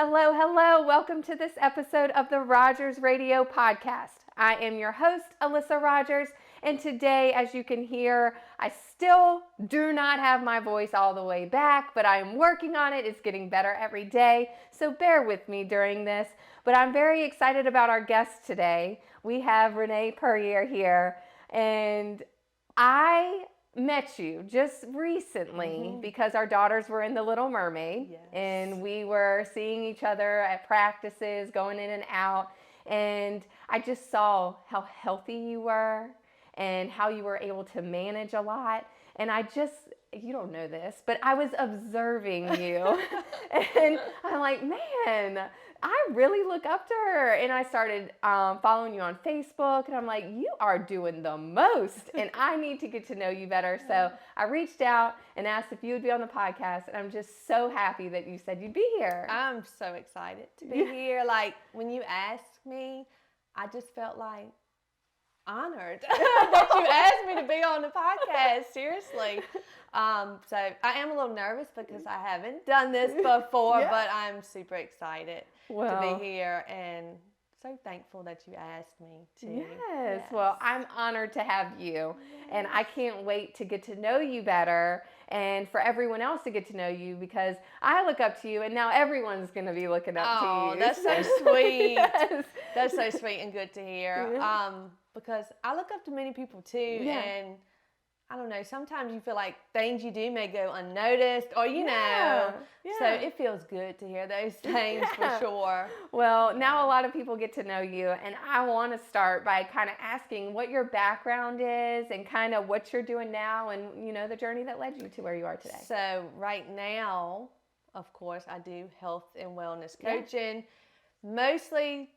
Hello, hello. Welcome to this episode of the Rogers Radio Podcast. I am your host, Alyssa Rogers, and today, as you can hear, I still do not have my voice all the way back, but I am working on it. It's getting better every day, so bear with me during this. But I'm very excited about our guest today. We have Renee Puryear here, and I met you just recently because our daughters were in The Little Mermaid, and we were seeing each other at practices, going in and out, and I just saw how healthy you were and how you were able to manage a lot. And you don't know this, but I was observing you and I'm like, man, I really look up to her. And I started following you on Facebook, and I'm like, you are doing the most and I need to get to know you better. So I reached out and asked if you would be on the podcast, and I'm just so happy that you said you'd be here. I'm so excited to be here. Like, when you asked me, I just felt like honored that you asked me to be on the podcast. Seriously. So I am a little nervous because I haven't done this before, but I'm super excited to be here and so thankful that you asked me to. Yes. Well, I'm honored to have you, and I can't wait to get to know you better and for everyone else to get to know you, because I look up to you and now everyone's going to be looking up to you. Oh, that's so sweet. Yes. That's so sweet and good to hear. Because I look up to many people too, and I don't know, sometimes you feel like things you do may go unnoticed, or you know. So it feels good to hear those things for sure. Well, now a lot of people get to know you, and I want to start by kind of asking what your background is and kind of what you're doing now, and you know, the journey that led you to where you are today. So right now, of course, I do health and wellness coaching, mostly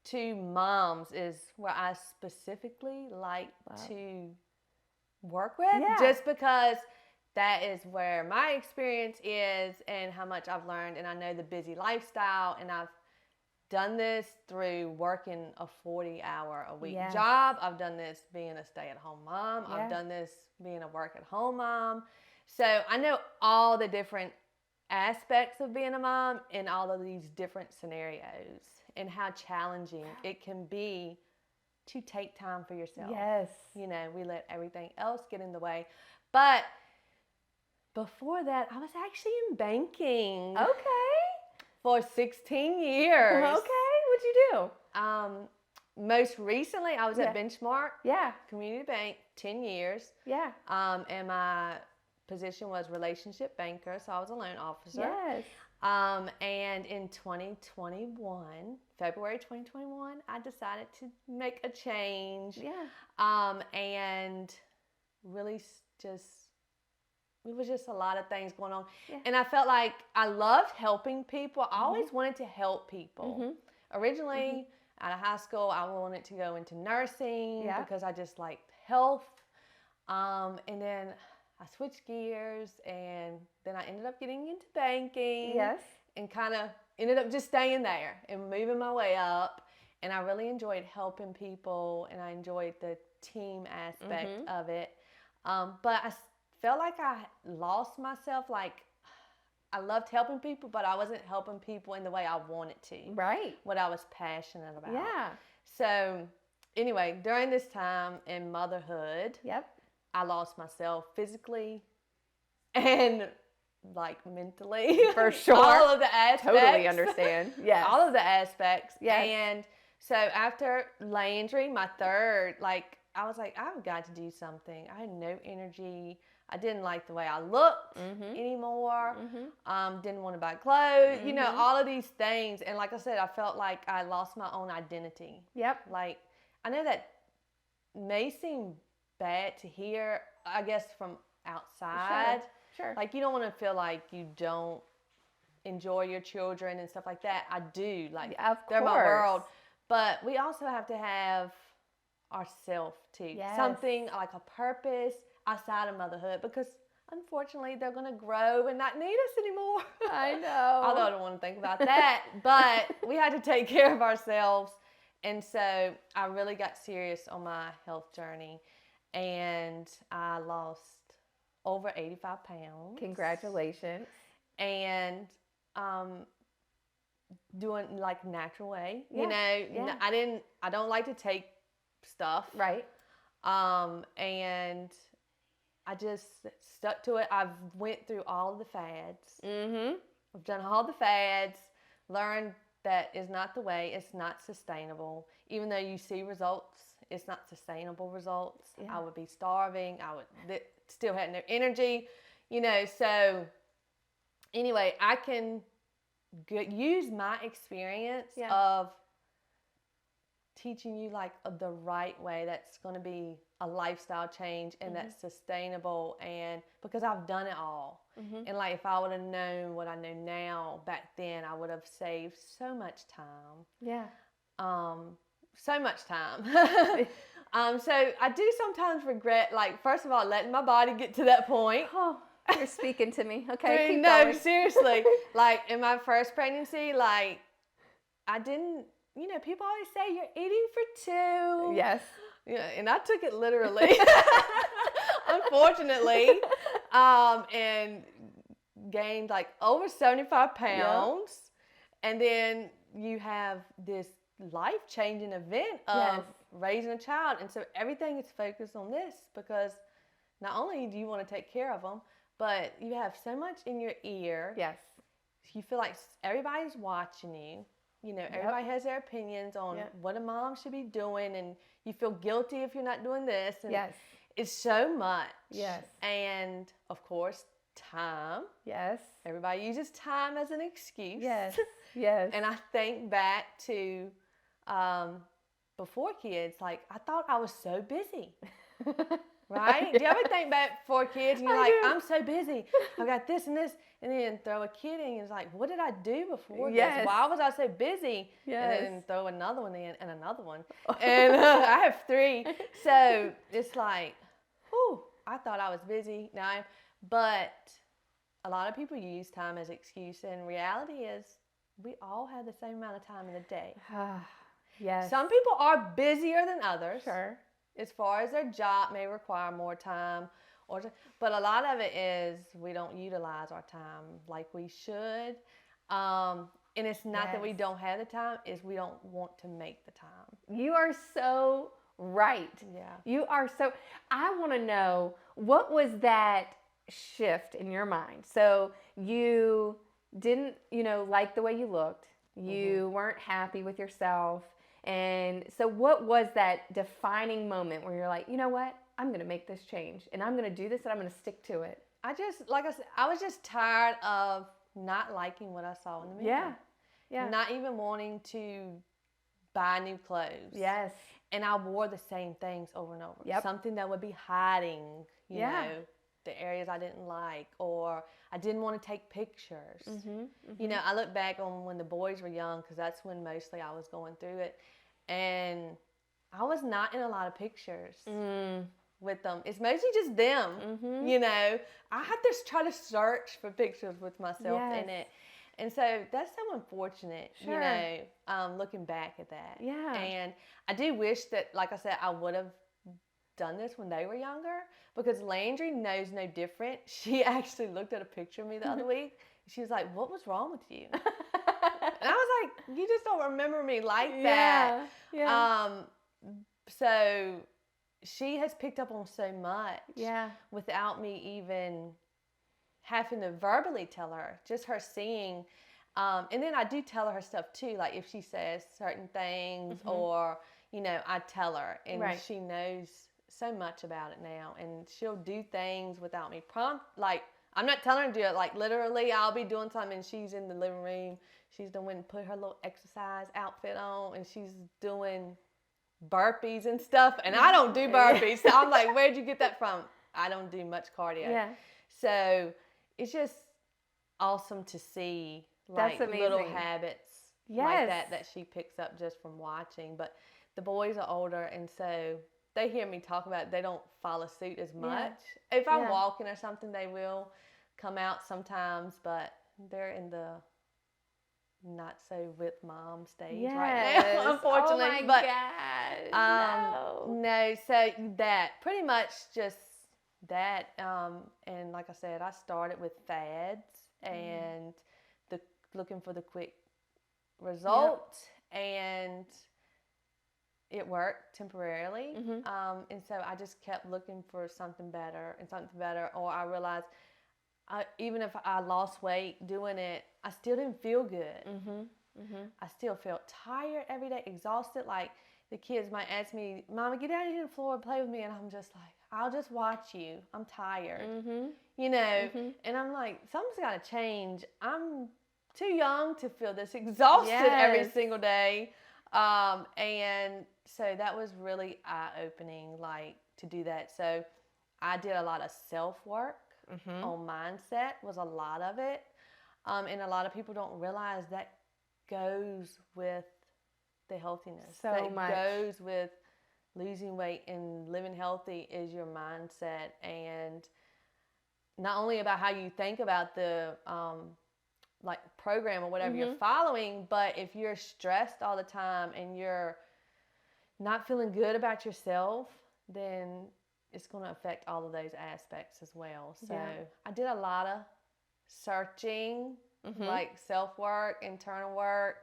to moms is where I specifically like to work with, just because that is where my experience is and how much I've learned, and I know the busy lifestyle, and I've done this through working a 40-hour-a-week job. I've done this being a stay-at-home mom. I've done this being a work-at-home mom. So I know all the different aspects of being a mom in all of these different scenarios and how challenging it can be to take time for yourself. Yes. You know, we let everything else get in the way. But before that, I was actually in banking. Okay. For 16 years. Okay. What'd you do? Most recently, I was at Benchmark Community Bank, 10 years. Yeah. And my position was relationship banker, so I was a loan officer. Yes. And in 2021, February 2021, I decided to make a change. And really it was just a lot of things going on. And I felt like I loved helping people. I always wanted to help people. Originally, out of high school, I wanted to go into nursing because I just liked health. And then I switched gears, and then I ended up getting into banking. Yes. And kind of ended up just staying there and moving my way up. And I really enjoyed helping people, and I enjoyed the team aspect of it. But I felt like I lost myself. Like, I loved helping people, but I wasn't helping people in the way I wanted to. Right. What I was passionate about. Yeah. So anyway, during this time in motherhood, I lost myself physically and like mentally. For sure. All of the aspects. Totally understand. Yes. All of the aspects. Yes. And so after Landry, my third, like, I was like, I've got to do something. I had no energy. I didn't like the way I looked anymore. Didn't want to buy clothes. You know, all of these things. And like I said, I felt like I lost my own identity. Like, I know that may seem bad to hear, I guess, from outside. Sure. Like, you don't want to feel like you don't enjoy your children and stuff like that. I do. Like, they're my world. But we also have to have ourselves too. Something like a purpose outside of motherhood, because unfortunately they're going to grow and not need us anymore. I know. Although I don't want to think about that. But we had to take care of ourselves. And so I really got serious on my health journey, and I lost over 85 pounds. Congratulations. And doing like natural way. Yeah. You know, Yeah. I don't like to take stuff. Right. And I just stuck to it. I've went through all of the fads. Mm-hmm. I've done all the fads, learned that is not the way. It's not sustainable. Even though you see results, it's not sustainable results. Yeah. I would be starving. I would still have no energy, you know. So anyway, I can use my experience of teaching you like the right way that's going to be a lifestyle change and that's sustainable, and because I've done it all. And like if I would have known what I know now back then, I would have saved so much time. Yeah. So much time. So I do sometimes regret, like, first of all, letting my body get to that point. Oh, you're speaking to me. Okay, keep no, going. seriously. Like in my first pregnancy, like I didn't, you know, people always say you're eating for two. Yes. Yeah, and I took it literally, unfortunately, and gained like over 75 pounds. Yep. And then you have this life-changing event of raising a child. And so everything is focused on this, because not only do you want to take care of them, but you have so much in your ear. Yes. You feel like everybody's watching you. You know, everybody has their opinions on what a mom should be doing, and you feel guilty if you're not doing this. And it's so much. Yes. And, of course, time. Yes. Everybody uses time as an excuse. Yes. Yes. And I think back to before kids, like, I thought I was so busy. Right? Do you ever think back before kids and you're like, I'm so busy. I've got this and this. And then throw a kid in and it's like, what did I do before this? Why was I so busy? Yes. And then throw another one in and another one. And I have 3. So it's like, whew, I thought I was busy. Now, but a lot of people use time as an excuse. And reality is we all have the same amount of time in a day. Yes. Some people are busier than others. Sure. As far as their job may require more time, but a lot of it is we don't utilize our time like we should. And it's not that we don't have the time, it's we don't want to make the time. You are so right. Yeah. You are so, I want to know, what was that shift in your mind? So you didn't, like the way you looked. You weren't happy with yourself. And so what was that defining moment where you're like, you know what? I'm going to make this change and I'm going to do this and I'm going to stick to it. Like I said, I was just tired of not liking what I saw in the mirror. Yeah. Yeah. Not even wanting to buy new clothes. Yes. And I wore the same things over and over. Yep. Something that would be hiding, you know, the areas I didn't like, or I didn't want to take pictures. You know, I look back on when the boys were young, because that's when mostly I was going through it. And I was not in a lot of pictures with them. It's mostly just them, you know. I had to try to search for pictures with myself in it. And so that's so unfortunate, you know, looking back at that. Yeah. And I do wish that, like I said, I would have done this when they were younger, because Landry knows no different. She actually looked at a picture of me the other week. She was like, what was wrong with you? And I was like, you just don't remember me like that. Yeah. So she has picked up on so much without me even having to verbally tell her, just her seeing. And then I do tell her stuff too, like if she says certain things or, you know, I tell her, and she knows so much about it now, and she'll do things without me like, I'm not telling her to do it, like literally I'll be doing something and she's in the living room. She's the one put her little exercise outfit on and she's doing burpees and stuff, and I don't do burpees. So I'm like, where'd you get that from? I don't do much cardio. Yeah. So it's just awesome to see like little habits like that she picks up just from watching. But the boys are older, and so they hear me talk about it. They don't follow suit as much. If I'm walking or something, they will come out sometimes, but they're in the not so with mom stage right now, unfortunately. Oh my gosh. No, so that pretty much just that. And like I said, I started with fads and looking for the quick result, and it worked temporarily. And so I just kept looking for something better and something better. Or I realized even if I lost weight doing it, I still didn't feel good. I still felt tired every day, exhausted. Like the kids might ask me, "Mama, get out here on the floor and play with me." And I'm just like, "I'll just watch you. I'm tired." You know? And I'm like, something's got to change. I'm too young to feel this exhausted every single day. And so that was really eye-opening, like, to do that. So I did a lot of self-work on mindset, was a lot of it. And a lot of people don't realize that goes with the healthiness. So much. Goes with losing weight and living healthy is your mindset. And not only about how you think about the like program or whatever you're following, but if you're stressed all the time and you're not feeling good about yourself, then it's going to affect all of those aspects as well. So I did a lot of searching, like self-work, internal work,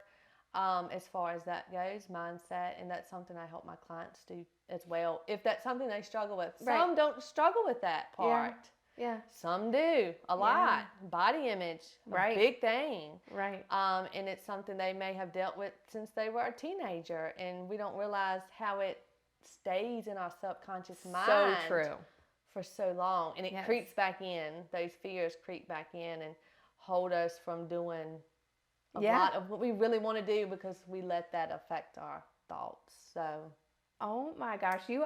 as far as that goes, mindset, and that's something I help my clients do as well. If that's something they struggle with. Some don't struggle with that part. Yeah. Some do, a lot. Body image, a big thing. And it's something they may have dealt with since they were a teenager, and we don't realize how it stays in our subconscious mind. So true. For so long, and it creeps back in. Those fears creep back in and hold us from doing a lot of what we really want to do because we let that affect our thoughts. So, oh my gosh, you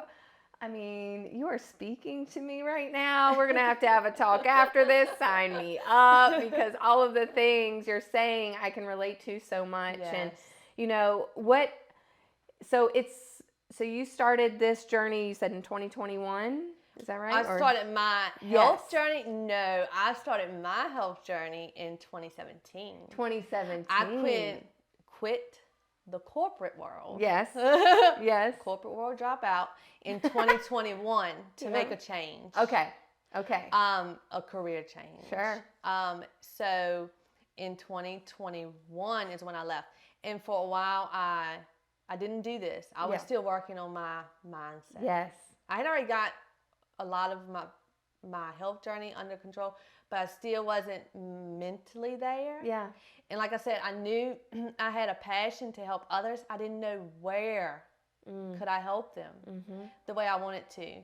are speaking to me right now. We're going to have a talk after this. Sign me up, because all of the things you're saying I can relate to so much. And you know what, so you started this journey, you said, in 2021. Is that right? I started my health journey. No, I started my health journey in 2017. 2017. I quit the corporate world. Yes. Corporate world dropout in 2021 to make a change. Okay. A career change. Sure. So in 2021 is when I left. And for a while I didn't do this. I was still working on my mindset. Yes. I had already got a lot of my health journey under control, but I still wasn't mentally there. Yeah. And like I said, I knew I had a passion to help others. I didn't know where could I help them the way I wanted to.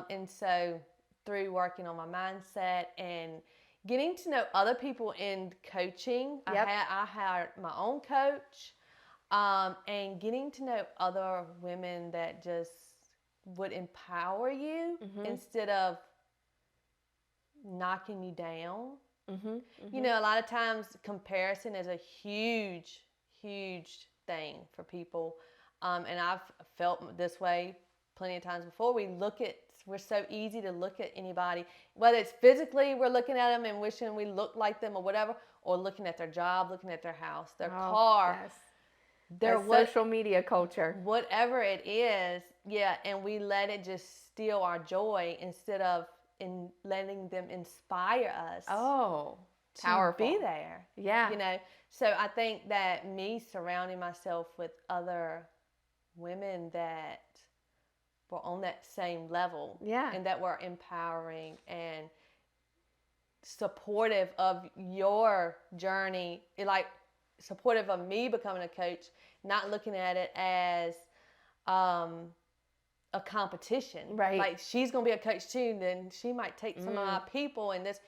And so through working on my mindset and getting to know other people in coaching, I hired my own coach, and getting to know other women that just would empower you instead of knocking you down. You know, a lot of times comparison is a huge thing for people, and I've felt this way plenty of times before. We're so easy to look at anybody, whether it's physically we're looking at them and wishing we looked like them or whatever, or looking at their job, looking at their house, their car, their social media culture, whatever it is. And we let it just steal our joy instead of letting them inspire us. Powerful. To be there. You know, so I think that me surrounding myself with other women that were on that same level, and that were empowering and supportive of your journey, like supportive of me becoming a coach, not looking at it as a competition. Like, she's going to be a coach too, then she might take some of my people, and this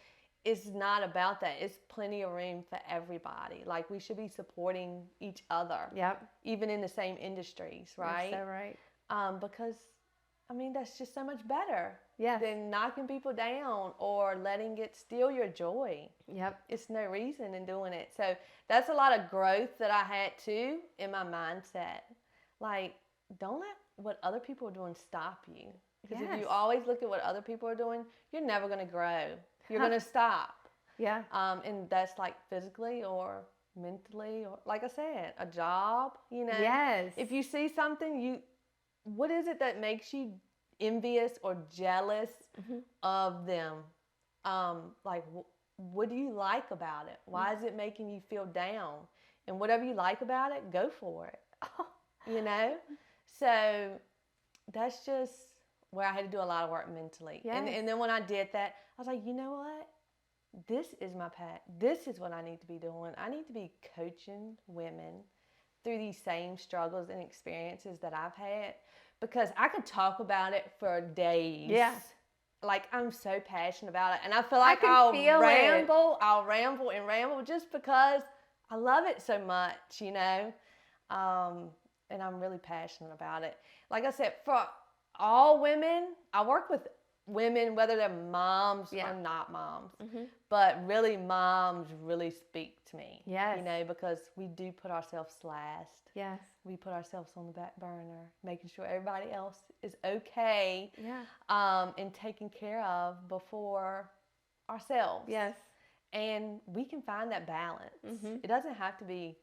is not about that. It's plenty of room for everybody. Like, we should be supporting each other. Even in the same industries, right? That's so right. Because, I mean, that's just so much better than knocking people down or letting it steal your joy. It's no reason in doing it. So that's a lot of growth that I had too in my mindset. Like, don't let what other people are doing stop you. Because if you always look at what other people are doing, you're never going to grow. You're going to stop. And that's like physically or mentally, or like I said, a job, you know. If you see something, what is it that makes you envious or jealous of them? Like, what do you like about it? Why is it making you feel down? and whatever you like about it, go for it. You know? So that's just where I had to do a lot of work mentally. Yes. And then when I did that, I was like, you know what? This is my path. This is what I need to be doing. I need to be coaching women through these same struggles and experiences that I've had, because I could talk about it for days. Yeah. Like, I'm so passionate about it. And I feel like I'll ramble and ramble just because I love it so much, you know? And I'm really passionate about it. Like I said, for all women, I work with women, whether they're moms or not moms. But really, moms really speak to me. Yes. You know, because we do put ourselves last. Yes. We put ourselves on the back burner, making sure everybody else is okay. Yeah. And taken care of before ourselves. Yes. And we can find that balance. It doesn't have to be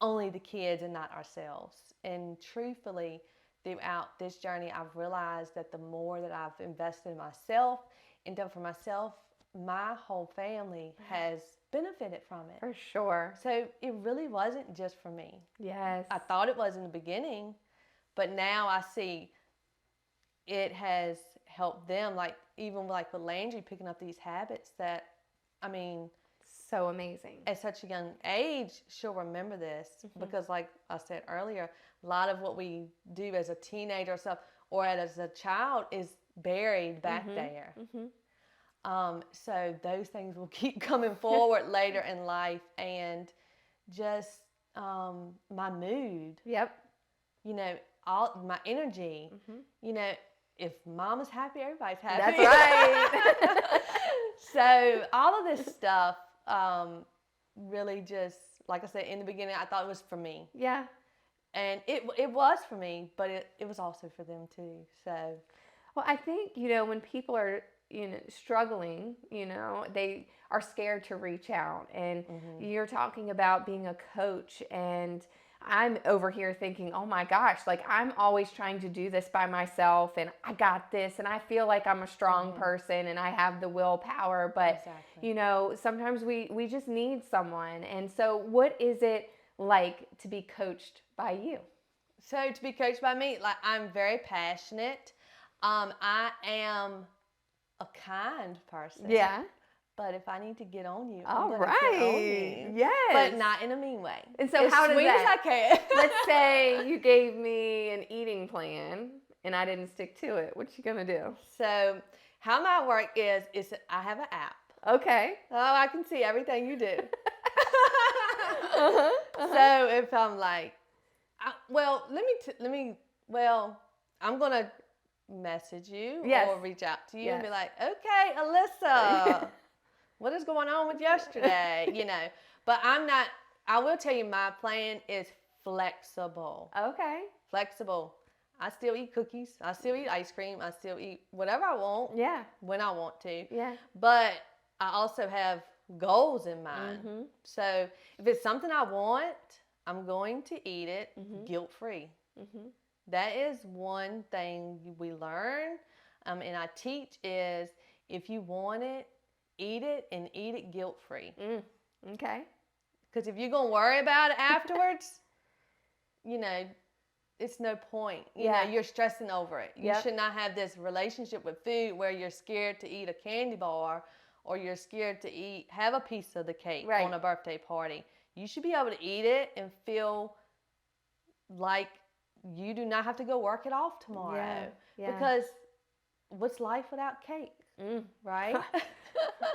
only the kids and not ourselves. And truthfully, throughout this journey, I've realized that the more that I've invested in myself and done for myself, my whole family has benefited from it. For sure. So it really wasn't just for me. Yes. I thought it was in the beginning, but now I see it has helped them, like even like with Landry picking up these habits that, I mean, so amazing. At such a young age, she'll remember this because, like I said earlier, a lot of what we do as a teenager or stuff, or as a child, is buried back there. So those things will keep coming forward later in life, and just my mood. Yep. You know, all my energy. You know, if mom is happy, everybody's happy. That's right. So all of this stuff really just, like I said, in the beginning, I thought it was for me. Yeah. And it was for me, but it was also for them too. So, well, I think, you know, when people are, you know, struggling, you know, they are scared to reach out. And you're talking about being a coach, and I'm over here thinking, oh my gosh, like I'm always trying to do this by myself, and I got this, and I feel like I'm a strong person and I have the willpower, but you know, sometimes we just need someone. And so what is it like to be coached by you? So to be coached by me, like, I'm very passionate. I am a kind person. Yeah. But if I need to get on you, all I'm right, get on you. Yes, but not in a mean way. And so, as how does sweet that? As I can. Let's say you gave me an eating plan and I didn't stick to it. What you gonna do? So, how my work is I have an app. Okay. Oh, I can see everything you do. So if I'm like, I'm gonna message you or reach out to you and be like, okay, Alyssa. What is going on with yesterday? You know, but I will tell you, my plan is flexible. Okay. Flexible. I still eat cookies. I still eat ice cream. I still eat whatever I want. Yeah. When I want to. Yeah. But I also have goals in mind. So if it's something I want, I'm going to eat it guilt-free. That is one thing we learn, and I teach is, if you want it, eat it, and eat it guilt-free. Okay. Because if you're going to worry about it afterwards, you know, it's no point. You know, you're stressing over it. You should not have this relationship with food where you're scared to eat a candy bar, or you're scared to have a piece of the cake on a birthday party. You should be able to eat it and feel like you do not have to go work it off tomorrow. Yeah. Because what's life without cake? Right?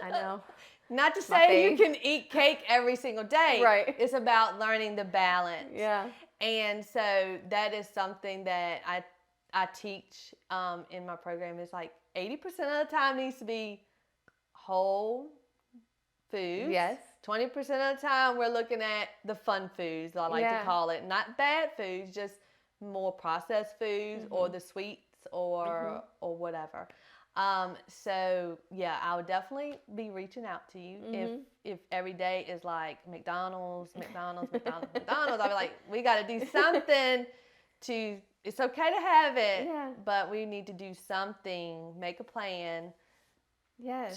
I know. Not to say you can eat cake every single day. Right. It's about learning the balance. Yeah. And so that is something that I teach in my program. Is like 80% of the time needs to be whole foods. Yes. 20% of the time we're looking at the fun foods, I like to call it. Not bad foods, just more processed foods or the sweets or whatever. So yeah, I would definitely be reaching out to you if every day is like McDonald's. I'll be like, we got to do something it's okay to have it, but we need to do something, make a plan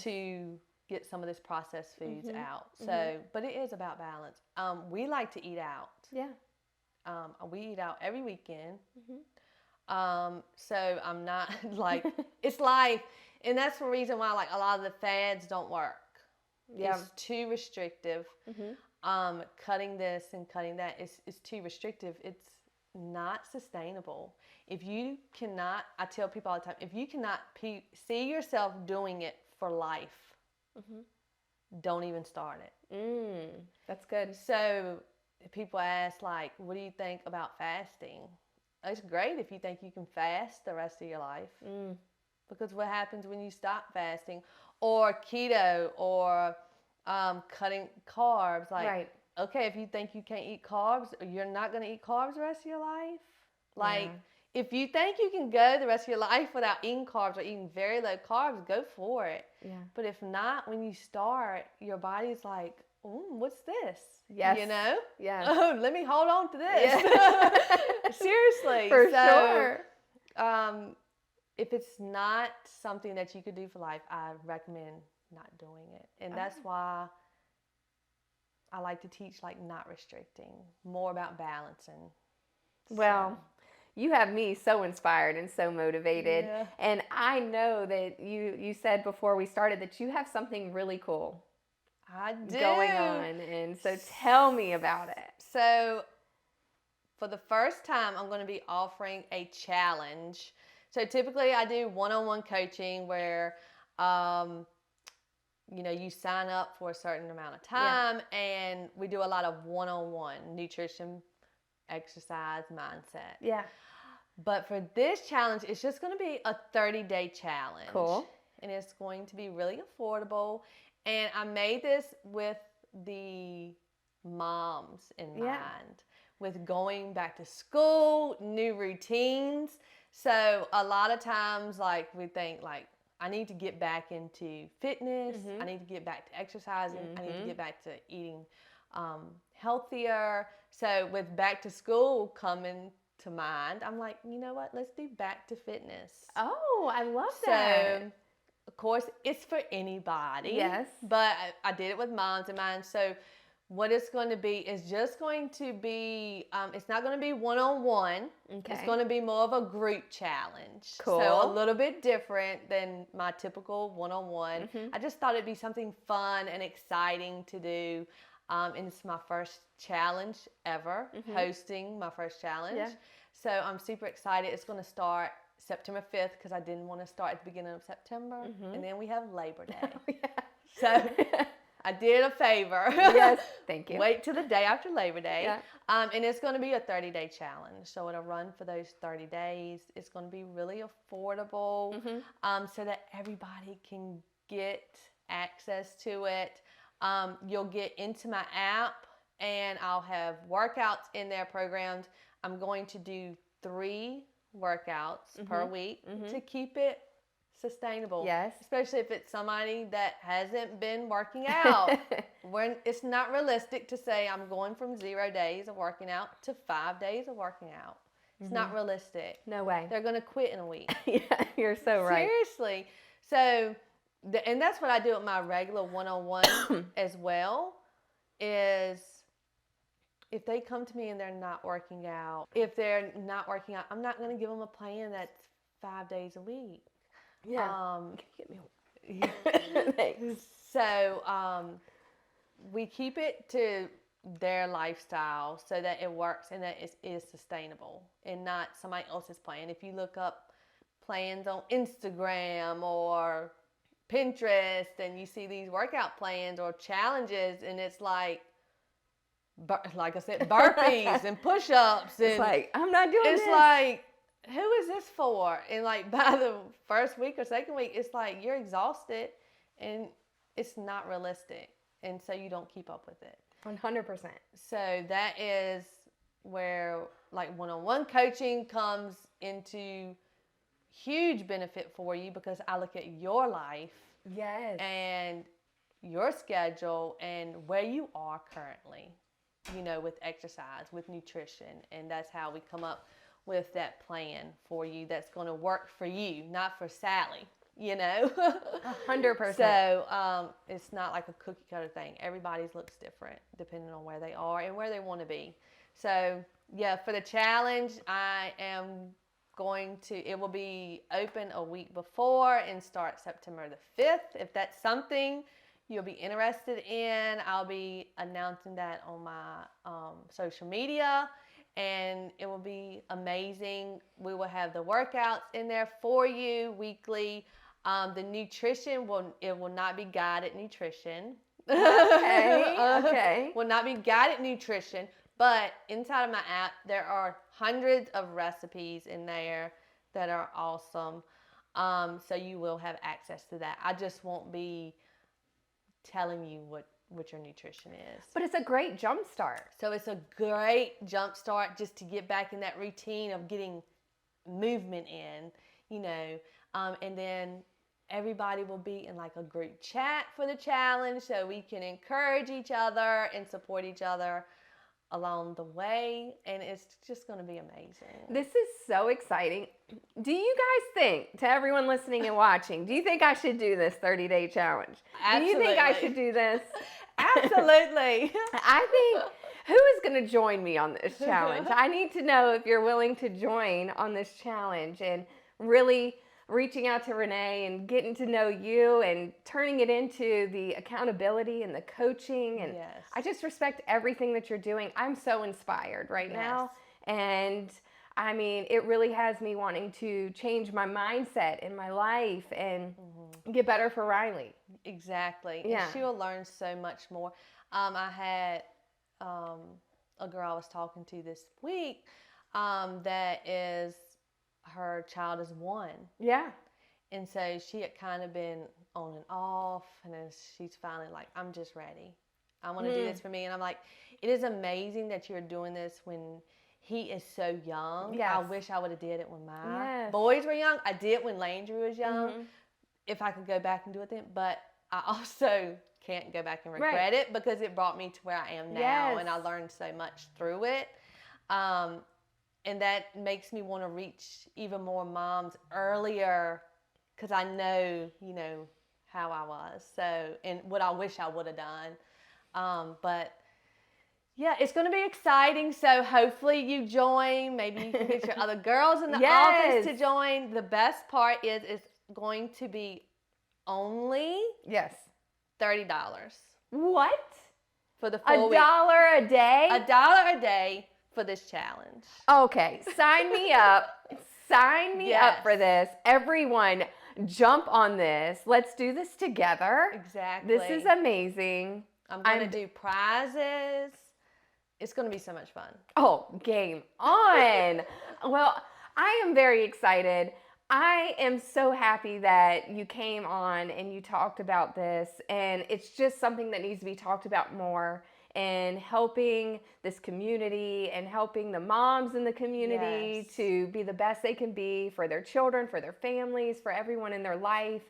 to get some of this processed foods out. So, but it is about balance. We like to eat out. Yeah. We eat out every weekend. So I'm not like, it's life. And that's the reason why like a lot of the fads don't work. Yeah. It's too restrictive. Cutting this and cutting that is too restrictive. It's not sustainable. If you cannot, I tell people all the time, if you cannot see yourself doing it for life, don't even start it. That's good. So people ask like, what do you think about fasting? It's great if you think you can fast the rest of your life. Because what happens when you stop fasting or keto or cutting carbs? Like, Right. okay, if you think you can't eat carbs, you're not going to eat carbs the rest of your life. Like, if you think you can go the rest of your life without eating carbs or eating very low carbs, go for it. Yeah. But if not, when you start, your body's like, what's this? Yes. You know? Yes. Oh, let me hold on to this. Yeah. Seriously. For sure. If it's not something that you could do for life, I recommend not doing it. And that's why I like to teach like not restricting, more about balancing. Well, you have me so inspired and so motivated. Yeah. And I know that you said before we started that you have something really cool I do. going on. And so tell me about it. So for the first time, I'm going to be offering a challenge. So typically I do one-on-one coaching where, you sign up for a certain amount of time and we do a lot of one-on-one nutrition, exercise, mindset. Yeah. But for this challenge, it's just going to be a 30-day challenge. Cool. And it's going to be really affordable. And I made this with the moms in mind, with going back to school, new routines. So a lot of times, like, we think, like, I need to get back into fitness. I need to get back to exercising. I need to get back to eating healthier. So with back to school coming to mind, I'm like, you know what? Let's do back to fitness. Oh, I love that. So, of course, it's for anybody. Yes. But I did it with moms in mind. So what it's going to be is just going to be, it's not going to be one-on-one. Okay. It's going to be more of a group challenge. Cool. So a little bit different than my typical one-on-one. I just thought it'd be something fun and exciting to do. And it's my first challenge ever, hosting my first challenge. Yeah. So I'm super excited. It's going to start September 5th because I didn't want to start at the beginning of September. And then we have Labor Day. So I did a favor. Yes, thank you. Wait till the day after Labor Day. Yeah. And it's going to be a 30-day challenge. So it'll run for those 30 days. It's going to be really affordable so that everybody can get access to it. You'll get into my app and I'll have workouts in there programmed. I'm going to do 3 workouts per week to keep it sustainable. Yes. Especially if it's somebody that hasn't been working out. It's not realistic to say I'm going from 0 days of working out to 5 days of working out. It's not realistic. No way. They're going to quit in a week. Yeah, you're so right. Seriously. So, and that's what I do with my regular one-on-one as well, is if they come to me and they're not working out, I'm not going to give them a plan that's 5 days a week. Yeah. So we keep it to their lifestyle so that it works and that it is sustainable and not somebody else's plan. If you look up plans on Instagram or Pinterest and you see these workout plans or challenges and it's like I said, burpees and push-ups. And it's like, I'm not doing this. It's like, who is this for? And like by the first week or second week, it's like you're exhausted and it's not realistic. And so you don't keep up with it. 100%. So that is where like one-on-one coaching comes into huge benefit for you because I look at your life. Yes. And your schedule and where you are currently, with exercise, with nutrition. And that's how we come up with that plan for you that's going to work for you, not for Sally. 100%. So it's not like a cookie cutter thing. Everybody's looks different depending on where they are and where they want to be. So yeah, for the challenge, it will be open a week before and start September the 5th. If that's something you'll be interested in, I'll be announcing that on my social media, and it will be amazing. We will have the workouts in there for you weekly. The nutrition will not be guided nutrition. Okay. Will not be guided nutrition, but inside of my app there are hundreds of recipes in there that are awesome. So you will have access to that. I just won't be telling you what your nutrition is. But it's a great jump start. So it's a great jump start just to get back in that routine of getting movement in, and then everybody will be in like a group chat for the challenge so we can encourage each other and support each other along the way, and it's just going to be amazing. This is so exciting. Do you guys think, to everyone listening and watching, do you think I should do this 30-day challenge? Absolutely. Do you think I should do this? Absolutely. I think, who is going to join me on this challenge? I need to know if you're willing to join on this challenge and really reaching out to Renee and getting to know you and turning it into the accountability and the coaching. And yes. I just respect everything that you're doing. I'm so inspired right now. And I mean, it really has me wanting to change my mindset in my life and get better for Riley. Exactly. Yeah. And she will learn so much more. I had a girl I was talking to this week that is, her child is 1. Yeah. And so she had kind of been on and off, and then she's finally like, I'm just ready. I want to do this for me. And I'm like, it is amazing that you're doing this when he is so young. Yes. I wish I would have did it when my boys were young. I did when Landry was young. If I could go back and do it then. But I also can't go back and regret it because it brought me to where I am now, and I learned so much through it. And that makes me want to reach even more moms earlier because I know, how I was. So, and what I wish I would have done. But yeah, it's going to be exciting. So hopefully you join. Maybe you can get your other girls in the office to join. The best part is it's going to be only $30. What? For the full week. $1 a day? $1 a day for this challenge. Okay, sign me up. Sign me up for this. Everyone, jump on this. Let's do this together. Exactly. This is amazing. I'm going to do prizes. It's going to be so much fun. Oh, game on. Well, I am very excited. I am so happy that you came on and you talked about this, and it's just something that needs to be talked about more. And helping this community and helping the moms in the community to be the best they can be for their children, for their families, for everyone in their life.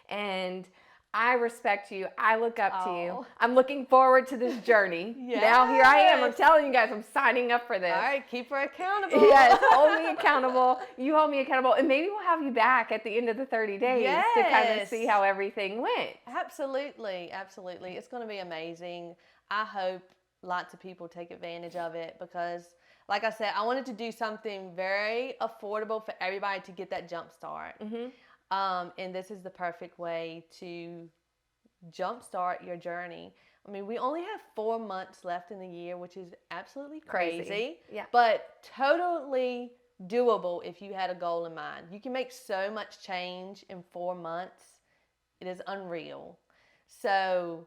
And I respect you. I look up to you. I'm looking forward to this journey. Now here I am. I'm telling you guys, I'm signing up for this. All right, keep her accountable. Yes, hold me accountable. You hold me accountable. And maybe we'll have you back at the end of the 30 days to kind of see how everything went. Absolutely. Absolutely. It's going to be amazing. I hope lots of people take advantage of it because, like I said, I wanted to do something very affordable for everybody to get that jump start. And this is the perfect way to jump start your journey. I mean, we only have 4 months left in the year, which is absolutely crazy. But totally doable if you had a goal in mind. You can make so much change in 4 months. It is unreal. So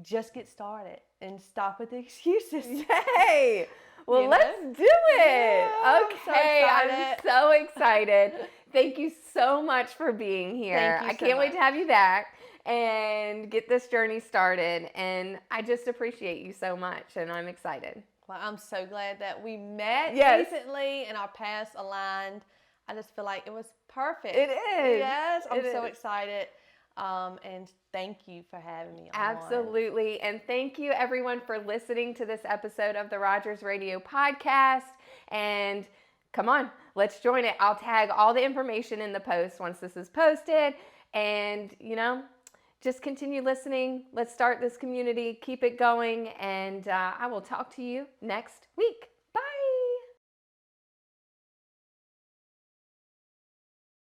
just get started and stop with the excuses. Yay! Well, let's do it. Okay, I'm so excited. Thank you so much for being here. I can't wait to have you back and get this journey started. And I just appreciate you so much, and I'm excited. Well, I'm so glad that we met recently and our paths aligned. I just feel like it was perfect. It is. Yes, I'm so excited. And thank you for having me on. Absolutely. And thank you everyone for listening to this episode of the Rogers Radio podcast. And come on, let's join it. I'll tag all the information in the post once this is posted. And, just continue listening. Let's start this community. Keep it going. And I will talk to you next week.